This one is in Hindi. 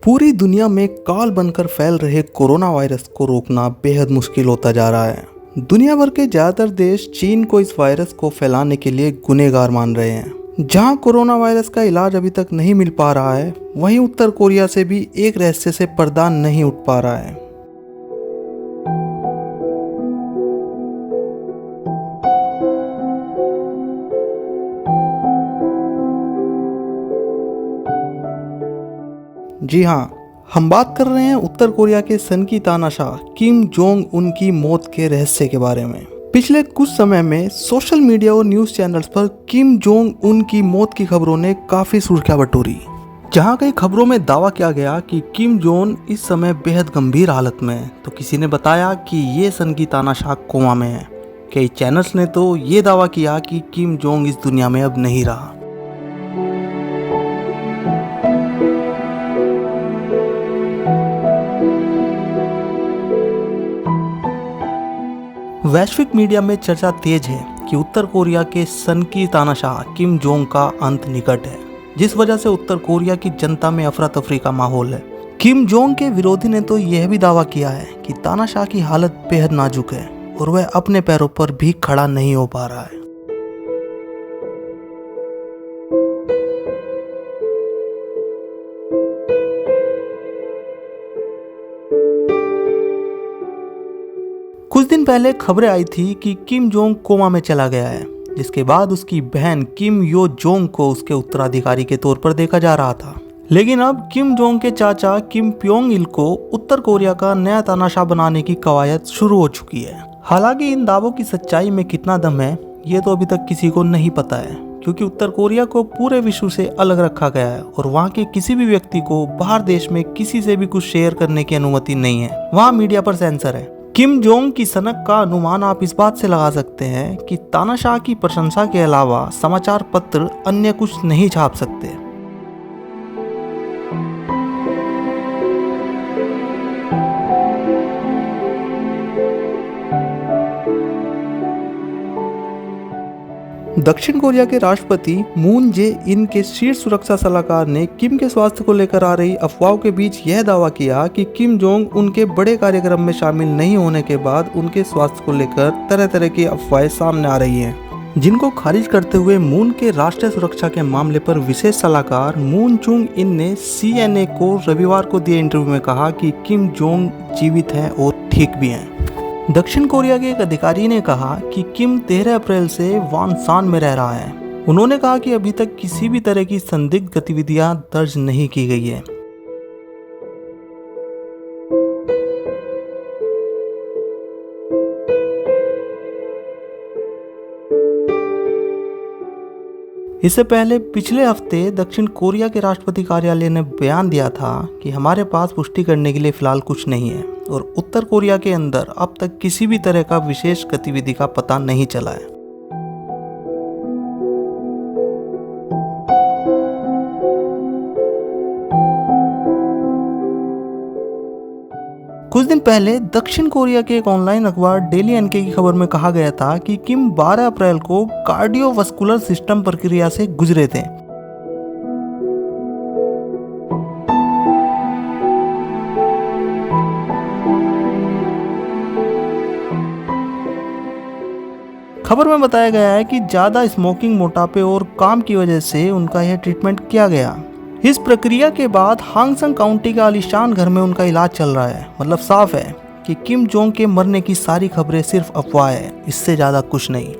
पूरी दुनिया में काल बनकर फैल रहे कोरोना वायरस को रोकना बेहद मुश्किल होता जा रहा है। दुनिया भर के ज़्यादातर देश चीन को इस वायरस को फैलाने के लिए गुनहगार मान रहे हैं। जहां कोरोना वायरस का इलाज अभी तक नहीं मिल पा रहा है, वहीं उत्तर कोरिया से भी एक रहस्य से पर्दा नहीं उठ पा रहा है। जी हाँ, हम बात कर रहे हैं उत्तर कोरिया के सनकी तानाशाह किम जोंग उन की मौत के रहस्य के बारे में। पिछले कुछ समय में सोशल मीडिया और न्यूज़ चैनल्स पर किम जोंग उन की मौत की खबरों ने काफ़ी सुर्खियां बटोरी। जहां कई खबरों में दावा किया गया कि किम जोंग इस समय बेहद गंभीर हालत में है, तो किसी ने बताया कि ये सनकी तानाशाह कोमा में है। कई चैनल्स ने तो ये दावा किया कि किम जोंग इस दुनिया में अब नहीं रहा। वैश्विक मीडिया में चर्चा तेज है कि उत्तर कोरिया के सनकी तानाशाह किम जोंग का अंत निकट है, जिस वजह से उत्तर कोरिया की जनता में अफरा तफरी का माहौल है। किम जोंग के विरोधी ने तो यह भी दावा किया है कि तानाशाह की हालत बेहद नाजुक है और वह अपने पैरों पर भी खड़ा नहीं हो पा रहा है। कुछ दिन पहले खबरें आई थी कि किम जोंग कोमा में चला गया है, जिसके बाद उसकी बहन किम यो जोंग को उसके उत्तराधिकारी के तौर पर देखा जा रहा था। लेकिन अब किम जोंग के चाचा किम प्योंग इल को उत्तर कोरिया का नया तानाशाह बनाने की कवायद शुरू हो चुकी है। हालांकि इन दावों की सच्चाई में कितना दम है, ये तो अभी तक किसी को नहीं पता है, क्योंकि उत्तर कोरिया को पूरे विश्व से अलग रखा गया है और वहाँ के किसी भी व्यक्ति को बाहर देश में किसी से भी कुछ शेयर करने की अनुमति नहीं है। वहाँ मीडिया पर सेंसर है। किम जोंग की सनक का अनुमान आप इस बात से लगा सकते हैं कि तानाशाह की प्रशंसा के अलावा समाचार पत्र अन्य कुछ नहीं छाप सकते। दक्षिण कोरिया के राष्ट्रपति मून जे इन के शीर्ष सुरक्षा सलाहकार ने किम के स्वास्थ्य को लेकर आ रही अफवाहों के बीच यह दावा किया कि किम जोंग उनके बड़े कार्यक्रम में शामिल नहीं होने के बाद उनके स्वास्थ्य को लेकर तरह तरह की अफवाहें सामने आ रही हैं, जिनको खारिज करते हुए मून के राष्ट्रीय सुरक्षा के मामले पर विशेष सलाहकार मून चुंग इन ने CNA को रविवार को दिए इंटरव्यू में कहा कि किम जोंग जीवित हैं और ठीक भी हैं। दक्षिण कोरिया के एक अधिकारी ने कहा कि किम 13 अप्रैल से वॉनसान में रह रहा है। उन्होंने कहा कि अभी तक किसी भी तरह की संदिग्ध गतिविधियां दर्ज नहीं की गई है। इससे पहले पिछले हफ्ते दक्षिण कोरिया के राष्ट्रपति कार्यालय ने बयान दिया था कि हमारे पास पुष्टि करने के लिए फिलहाल कुछ नहीं है और उत्तर कोरिया के अंदर अब तक किसी भी तरह का विशेष गतिविधि का पता नहीं चला है। कुछ दिन पहले दक्षिण कोरिया के एक ऑनलाइन अखबार डेली एनके की खबर में कहा गया था कि किम 12 अप्रैल को कार्डियोवास्कुलर सिस्टम प्रक्रिया से गुजरे थे। खबर में बताया गया है कि ज्यादा स्मोकिंग, मोटापे और काम की वजह से उनका यह ट्रीटमेंट किया गया। इस प्रक्रिया के बाद हांगसंग काउंटी के आलीशान घर में उनका इलाज चल रहा है। मतलब साफ है कि किम जोंग के मरने की सारी खबरें सिर्फ अफवाह है, इससे ज्यादा कुछ नहीं।